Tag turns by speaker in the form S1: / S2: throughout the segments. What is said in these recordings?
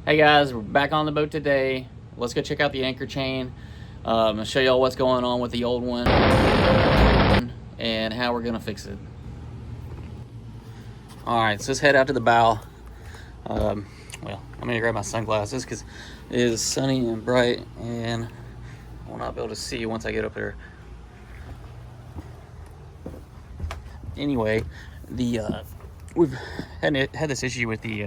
S1: Hey guys, we're back on the boat today. Let's go check out the anchor chain. I'll show y'all what's going on with the old one and how we're gonna fix it. All right, so let's head out to the bow. Well, I'm gonna grab my sunglasses because it is sunny and bright and I will not be able to see once I get up there. Anyway, we've had this issue with the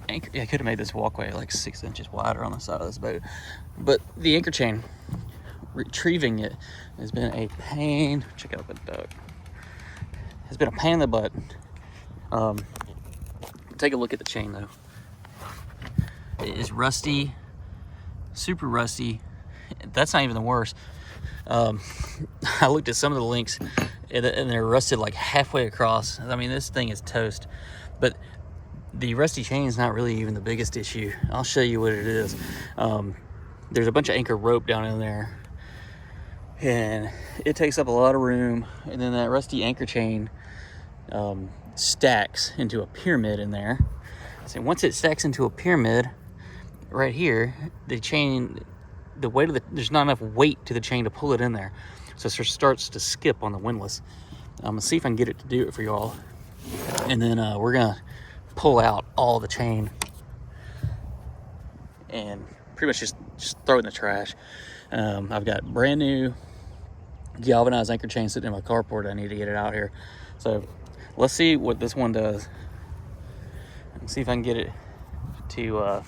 S1: anchor. Yeah, I could have made this walkway like 6 inches wider on the side of this boat, but the anchor chain, retrieving it has been a pain. Check out the duck. Has been a pain in the butt. Take a look at the chain though. It is rusty, super rusty. That's not even the worst. I looked at some of the links and they're rusted like halfway across. I mean, this thing is toast, but the rusty chain is not really even the biggest issue. I'll show you what it is. There's a bunch of anchor rope down in there and it takes up a lot of room, and then that rusty anchor chain stacks into a pyramid in there. So once it stacks into a pyramid right here, the chain, the weight of there's not enough weight to the chain to pull it in there, so it starts to skip on the windlass. I'm gonna see if I can get it to do it for y'all, and then we're gonna pull out all the chain and pretty much just throw it in the trash. I've got brand new galvanized anchor chain sitting in my carport. I need to get it out here, so let's see what this one does and see if I can get it to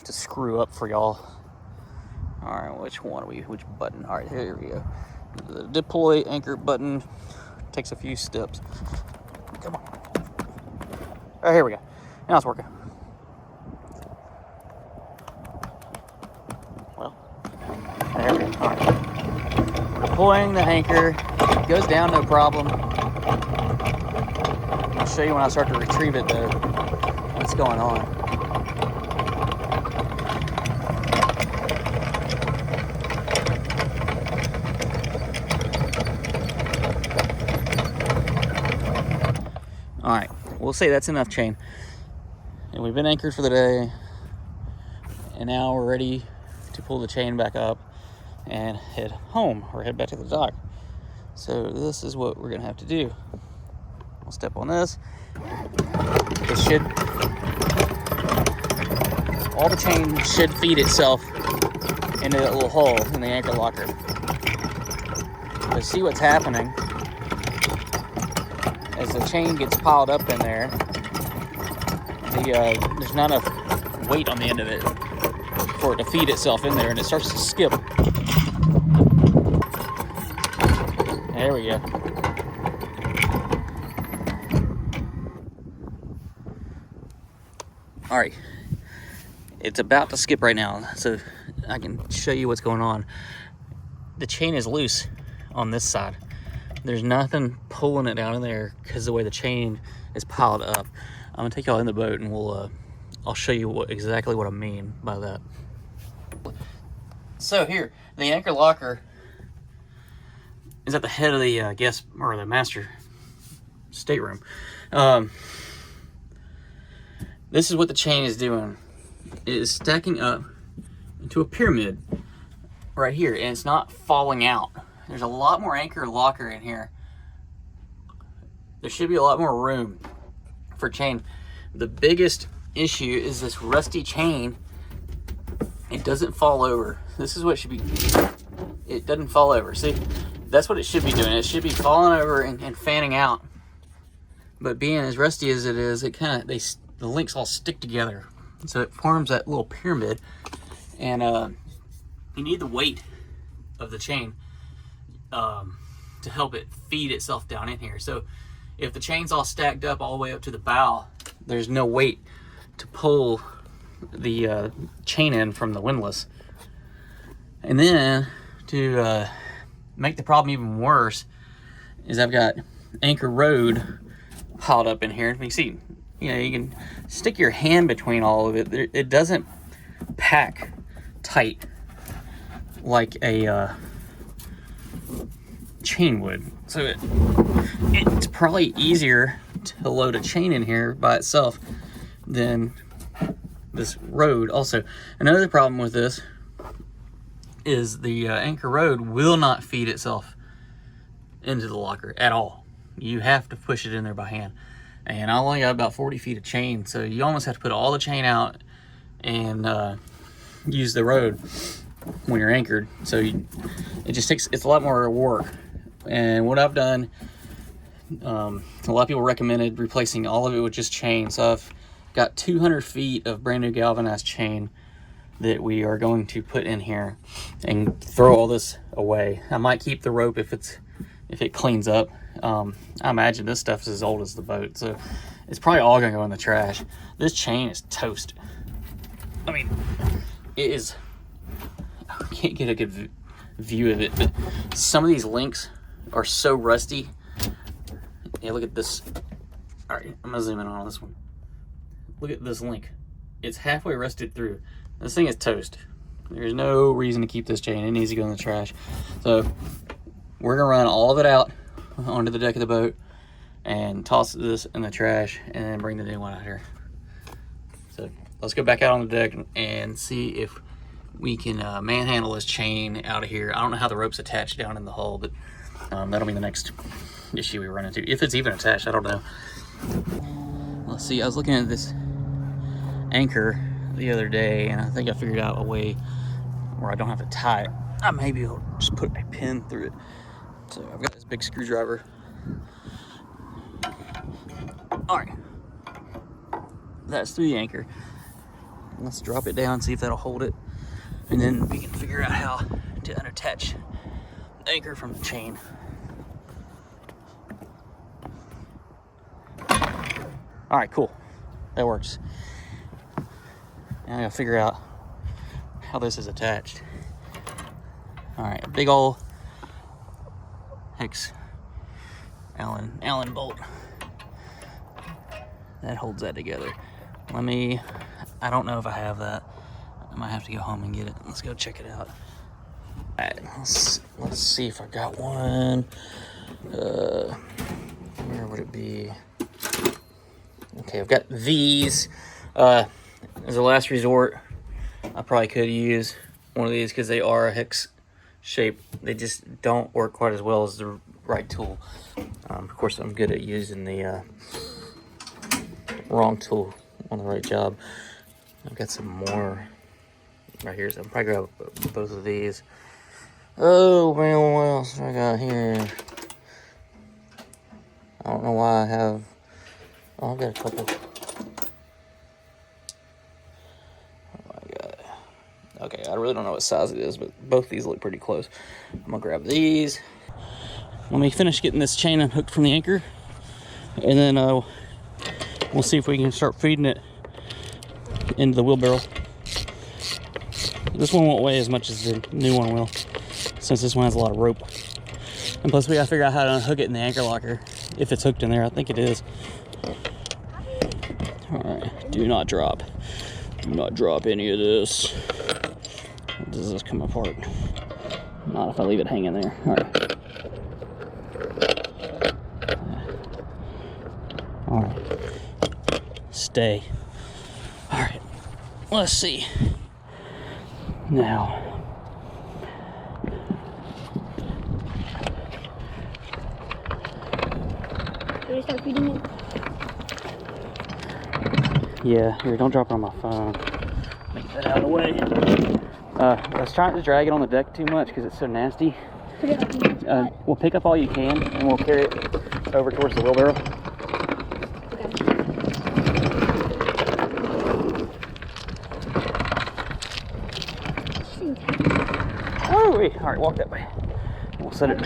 S1: screw up for y'all. All right, which button? All right, here we go. The deploy anchor button takes a few steps. Come on. All right, here we go. Now it's working. Well, there we go. All right. We're deploying the anchor. It goes down, no problem. I'll show you when I start to retrieve it, though, what's going on. All right, we'll say that's enough chain. And we've been anchored for the day, and now we're ready to pull the chain back up and head home or head back to the dock. So this is what we're gonna have to do. I'll step on this. All the chain should feed itself into that little hole in the anchor locker. But see what's happening as the chain gets piled up in there. There's not enough weight on the end of it for it to feed itself in there, and it starts to skip. There we go. All right, it's about to skip right now, so I can show you what's going on. The chain is loose on this side. There's nothing pulling it down in there because the way the chain is piled up. I'm gonna take y'all in the boat and I'll show you exactly what I mean by that. So here, the anchor locker is at the head of the guest or the master stateroom. This is what the chain is doing. It is stacking up into a pyramid right here, and it's not falling out. There's a lot more anchor locker in here. There should be a lot more room for chain. The biggest issue is this rusty chain. It doesn't fall over. This is what it should be. It doesn't fall over. See, that's what it should be doing. It should be falling over and fanning out. But being as rusty as it is, it kind of, the links all stick together. So it forms that little pyramid. And you need the weight of the chain to help it feed itself down in here. So if the chain's all stacked up all the way up to the bow, there's no weight to pull the chain in from the windlass. And then to make the problem even worse is I've got anchor road piled up in here. You see, you can stick your hand between all of it. It doesn't pack tight like a chain would. So it's probably easier to load a chain in here by itself than this road also. Another problem with this is the anchor road will not feed itself into the locker at all. You have to push it in there by hand. And I only got about 40 feet of chain, so you almost have to put all the chain out and use the road when you're anchored. So it's a lot more work. And what I've done, a lot of people recommended replacing all of it with just chain. So I've got 200 feet of brand new galvanized chain that we are going to put in here and throw all this away. I might keep the rope if it cleans up. I imagine this stuff is as old as the boat, so it's probably all gonna go in the trash. This chain is toast. I mean, it is, I can't get a good view of it, but some of these links are so rusty. Yeah, look at this. All right, I'm gonna zoom in on this one. Look at this link. It's halfway rusted through. This thing is toast. There's no reason to keep this chain. It needs to go in the trash. So we're gonna run all of it out onto the deck of the boat and toss this in the trash and then bring the new one out here. So let's go back out on the deck and see if we can manhandle this chain out of here. I don't know how the rope's attached down in the hull, but that'll be the next issue we run into. If it's even attached, I don't know. Let's see, I was looking at this anchor the other day and I think I figured out a way where I don't have to tie it. Maybe I'll just put a pin through it. So I've got this big screwdriver. All right, that's through the anchor. Let's drop it down, see if that'll hold it. And then we can figure out how to unattach the anchor from the chain. All right, cool, that works. Now I gotta figure out how this is attached. All right, a big old hex Allen bolt that holds that together. I don't know if I have that. I might have to go home and get it. Let's go check it out. All right, let's see if I got one. Where would it be? Okay, I've got these. As a last resort, I probably could use one of these because they are a hex shape. They just don't work quite as well as the right tool. Of course, I'm good at using the wrong tool on the right job. I've got some more right here, so I'm probably grab both of these. Oh man, what else do I got here? I don't know why I have. Oh, I've got a couple. Okay, I really don't know what size it is, but both these look pretty close. I'm gonna grab these. Let me finish getting this chain unhooked from the anchor, and then we'll see if we can start feeding it into the wheelbarrow. This one won't weigh as much as the new one will, since this one has a lot of rope. And plus we gotta figure out how to unhook it in the anchor locker, if it's hooked in there. I think it is. All right, do not drop. Do not drop any of this. Does this come apart? Not if I leave it hanging there. All right. All right. Stay. All right. Let's see. Now.
S2: Should I start feeding it?
S1: Yeah, here, don't drop it on my phone. Make that out of the way. I was trying to drag it on the deck too much because it's so nasty. We'll pick up all you can and we'll carry it over towards the wheelbarrow.
S2: Okay.
S1: Oh, wait. All right, walk that way. We'll set it.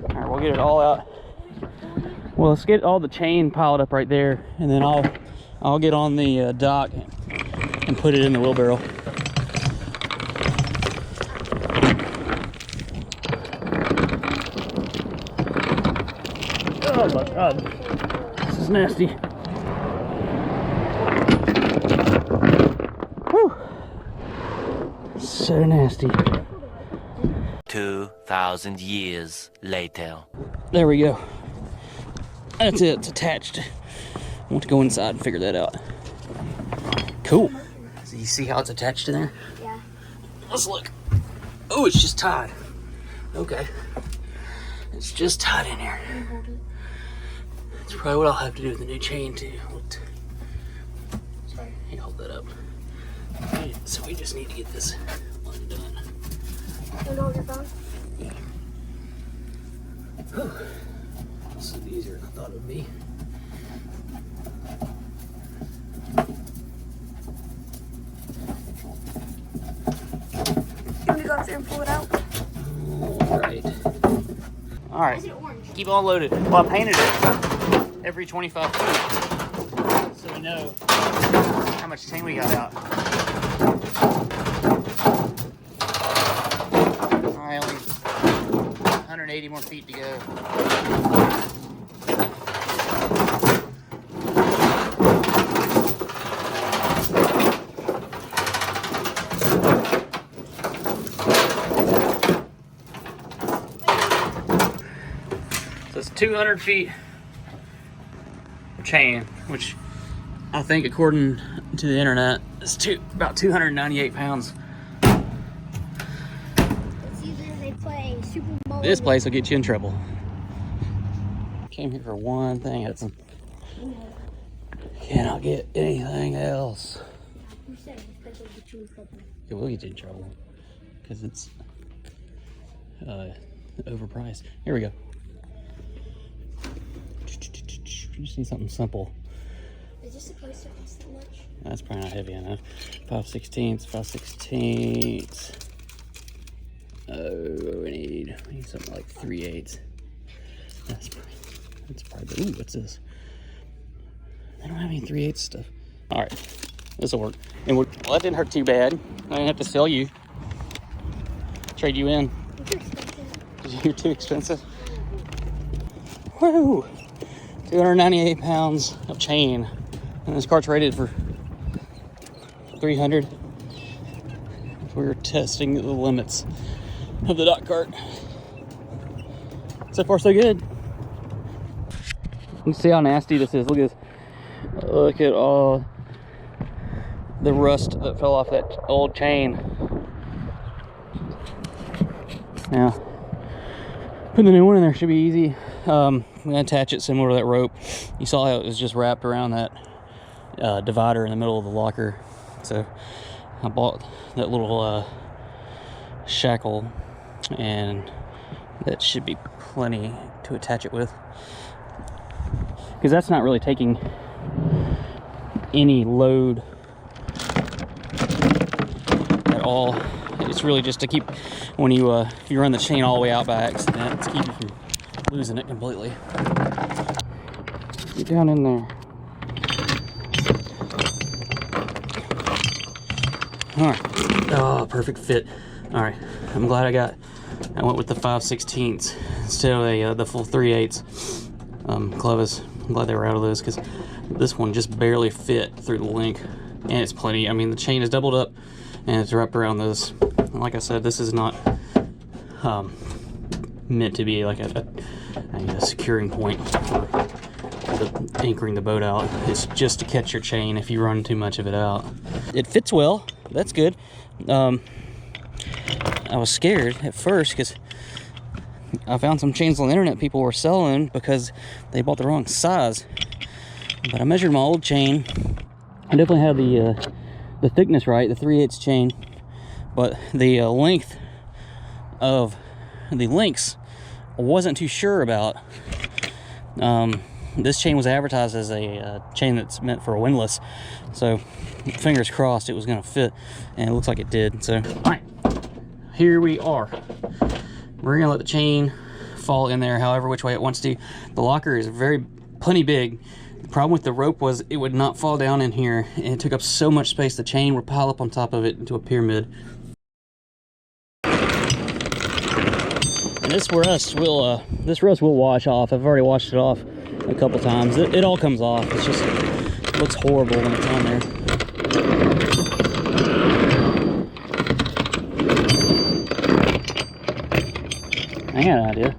S1: All right, we'll get it all out. Well, let's get all the chain piled up right there, and then I'll get on the dock and put it in the wheelbarrow. Oh my God, this is nasty. Whew. So nasty.
S3: 2,000 years later.
S1: There we go. That's it, it's attached. I want to go inside and figure that out. Cool. So you see how it's attached in there?
S2: Yeah.
S1: Let's look. Oh, it's just tied. Okay. It's just tied in here. That's probably what I'll have to do with the new chain too.
S2: Sorry.
S1: Hey, hold that up. So we just need to get this undone.
S2: You want to hold your phone?
S1: Yeah. Whew. This is easier than I thought it would be.
S2: You want to go up there and pull it out?
S1: Alright. Alright.
S2: Is it orange?
S1: Keep all loaded. Well, I painted it every 25 feet. So we know how much chain we got out. Alright, only 180 more feet to go. So it's 200 feet of chain, which I think, according to the internet, is about 298 pounds.
S2: It's either they play Super Bowl.
S1: This place will get you in trouble. Came here for one thing, Hudson. Cannot get anything else.
S2: You said this place will get you in trouble.
S1: It will get you in trouble because it's overpriced. Here we go. You just need something simple.
S2: Is this supposed to cost that much?
S1: That's probably not heavy enough. 5/16, 5/16. Oh, we need something like 3/8. That's probably. Ooh, what's this? I don't have any 3/8 stuff. All right, this will work. And well, that didn't hurt too bad. I didn't have to sell you. Trade you in.
S2: You're too expensive.
S1: You're too expensive. Woo! 298 pounds of chain. And this cart's rated for 300. We're testing the limits of the dock cart. So far, so good. You can see how nasty this is. Look at this. Look at all the rust that fell off that old chain. Now, putting the new one in there should be easy. I'm gonna attach it similar to that rope. You saw how it was just wrapped around that divider in the middle of the locker. So I bought that little shackle, and that should be plenty to attach it with, because that's not really taking any load at all. It's really just to keep, when you if you run the chain all the way out by accident, it's keep you from losing it completely. Get down in there. All right. Oh, perfect fit. All right. I'm glad I went with the 5/16 instead of the full 3/8 clevis. I'm glad they were out of those, because this one just barely fit through the link, and it's plenty. I mean, the chain is doubled up and it's wrapped around this. And like I said, this is not meant to be like a securing point for anchoring the boat out. It's just to catch your chain if you run too much of it out. It fits well. That's good. I was scared at first because I found some chains on the internet people were selling because they bought the wrong size. But I measured my old chain. I definitely had the thickness right, the 3/8 chain, but the length of the links I wasn't too sure about. This chain was advertised as a chain that's meant for a windlass, so fingers crossed it was going to fit, and it looks like it did. So, all right, here we are. We're going to let the chain fall in there however which way it wants to. The locker is plenty big. The problem with the rope was it would not fall down in here, and it took up so much space. The chain would pile up on top of it into a pyramid. And this rust will wash off. I've already washed it off a couple times. It all comes off. It's just, it looks horrible when it's on there. I got an idea.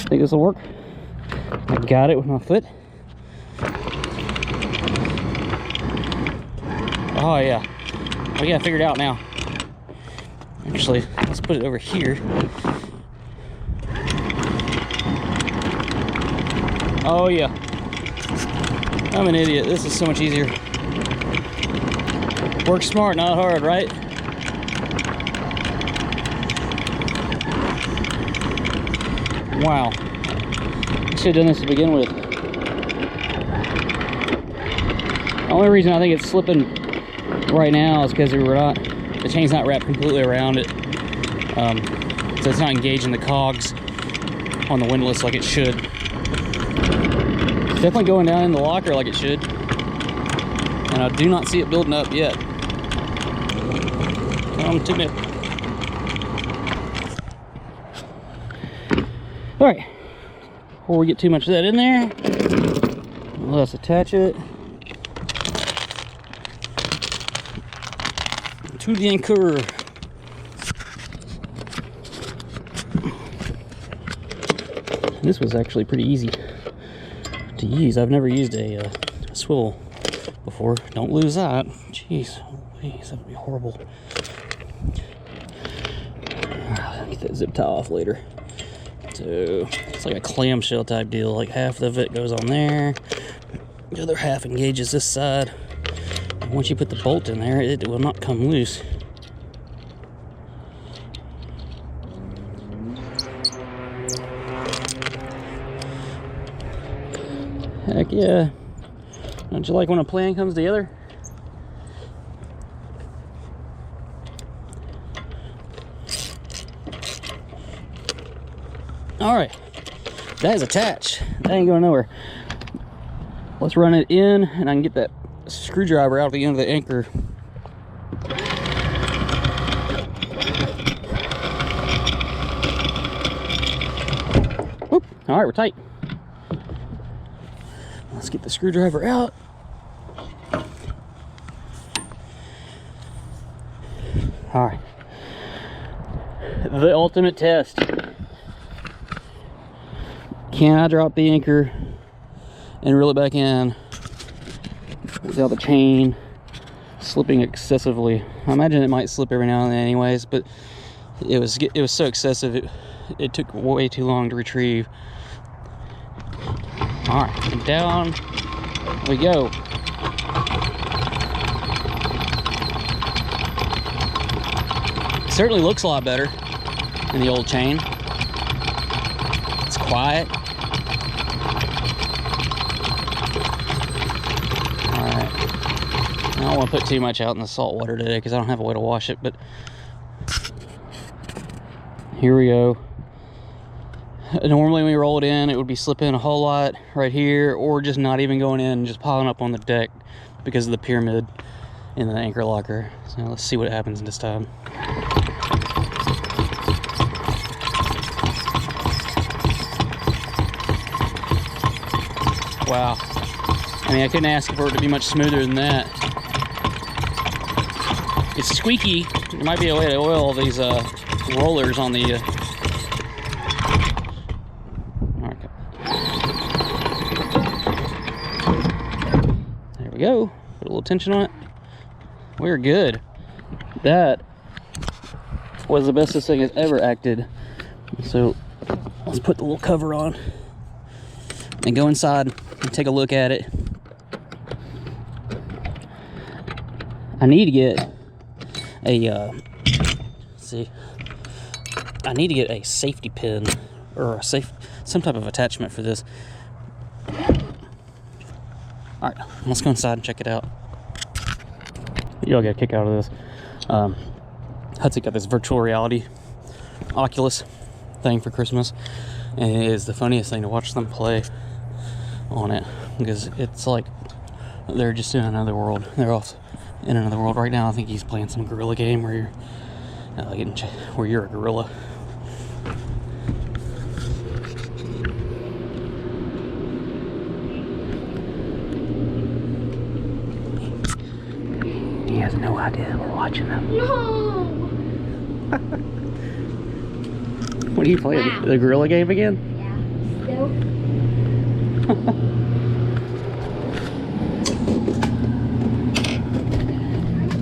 S1: Think this will work? I got it with my foot. Oh yeah. Oh yeah, I figured it out now. Actually, let's put it over here. Oh yeah. I'm an idiot. This is so much easier. Work smart, not hard, right? Wow. I should have done this to begin with. The only reason I think it's slipping right now is because the chain's not wrapped completely around it. So it's not engaging the cogs on the windlass like it should. It's definitely going down in the locker like it should. And I do not see it building up yet. Come to me. Alright. Before we get too much of that in there, let's attach it to the anchor. This was actually pretty easy to use. I've never used a swivel before. Don't lose that. Jeez, please, that would be horrible. I'll get that zip tie off later. So it's like a clamshell type deal. Like half of it goes on there, the other half engages this side. And once you put the bolt in there, it will not come loose. Heck yeah. Don't you like when a plan comes together? Alright, that is attached. That ain't going nowhere. Let's run it in and I can get that screwdriver out of the end of the anchor. Alright, we're tight. Let's get the screwdriver out. Alright. The ultimate test. Can I drop the anchor and reel it back in without the chain slipping excessively? I imagine it might slip every now and then anyways, but it was so excessive it took way too long to retrieve. Alright, and down we go. It certainly looks a lot better than the old chain. It's quiet. Alright. I don't want to put too much out in the salt water today because I don't have a way to wash it, but here we go. Normally when we roll it in, it would be slipping a whole lot right here, or just not even going in and just piling up on the deck because of the pyramid in the anchor locker. So let's see what happens this time. Wow. I mean, I couldn't ask for it to be much smoother than that. It's squeaky. There might be a way to oil these rollers on the... Okay. There we go. Put a little tension on it. We're good. That was the best this thing has ever acted. So let's put the little cover on and go inside and take a look at it. I need to get a I need to get a safety pin or some type of attachment for this. All right, let's go inside and check it out. Y'all get a kick out of this. Hudson got this virtual reality Oculus thing for Christmas, and it is the funniest thing to watch them play on it, because it's like they're just in another world. They're off in another world right now. I think he's playing some gorilla game where you're a gorilla. He has no idea we're watching him.
S2: No!
S1: What are you playing?
S2: Wow.
S1: The gorilla game again?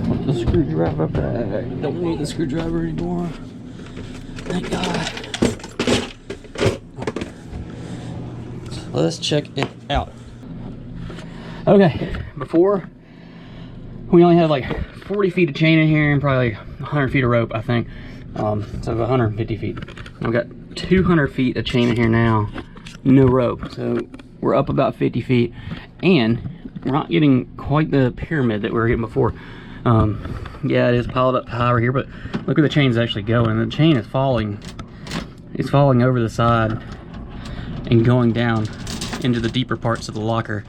S1: Put the screwdriver back. Don't need the screwdriver anymore. Thank God. Let's check it out. Okay, before we only had like 40 feet of chain in here and probably 100 feet of rope, I think. So 150 feet. I've got 200 feet of chain in here now, no rope. So we're up about 50 feet, and we're not getting quite the pyramid that we were getting before. Yeah, it is piled up high over here, but look where the chain's actually going. The chain is falling. It's falling over the side and going down into the deeper parts of the locker.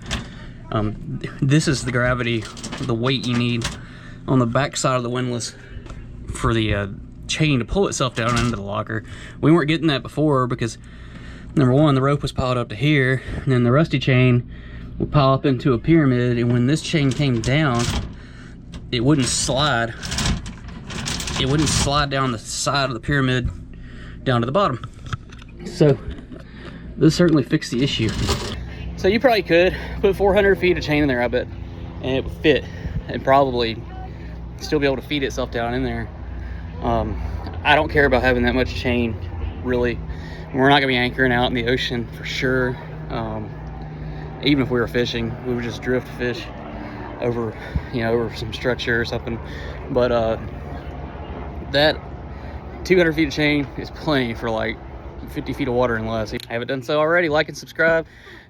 S1: This is the gravity, the weight you need on the back side of the windlass for the chain to pull itself down into the locker. We weren't getting that before because, number one, the rope was piled up to here, and then the rusty chain would pile up into a pyramid, and when this chain came down, it wouldn't slide. It wouldn't slide down the side of the pyramid down to the bottom. So this certainly fixed the issue. So you probably could put 400 feet of chain in there, I bet, and it would fit and probably still be able to feed itself down in there. I don't care about having that much chain, really. We're not gonna be anchoring out in the ocean for sure. Even if we were fishing, we would just drift fish over, you know, over some structure or something. But that 200 feet of chain is plenty for like 50 feet of water and less. If you haven't done so already, like and subscribe.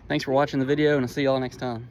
S1: Thanks for watching the video, and I'll see y'all next time.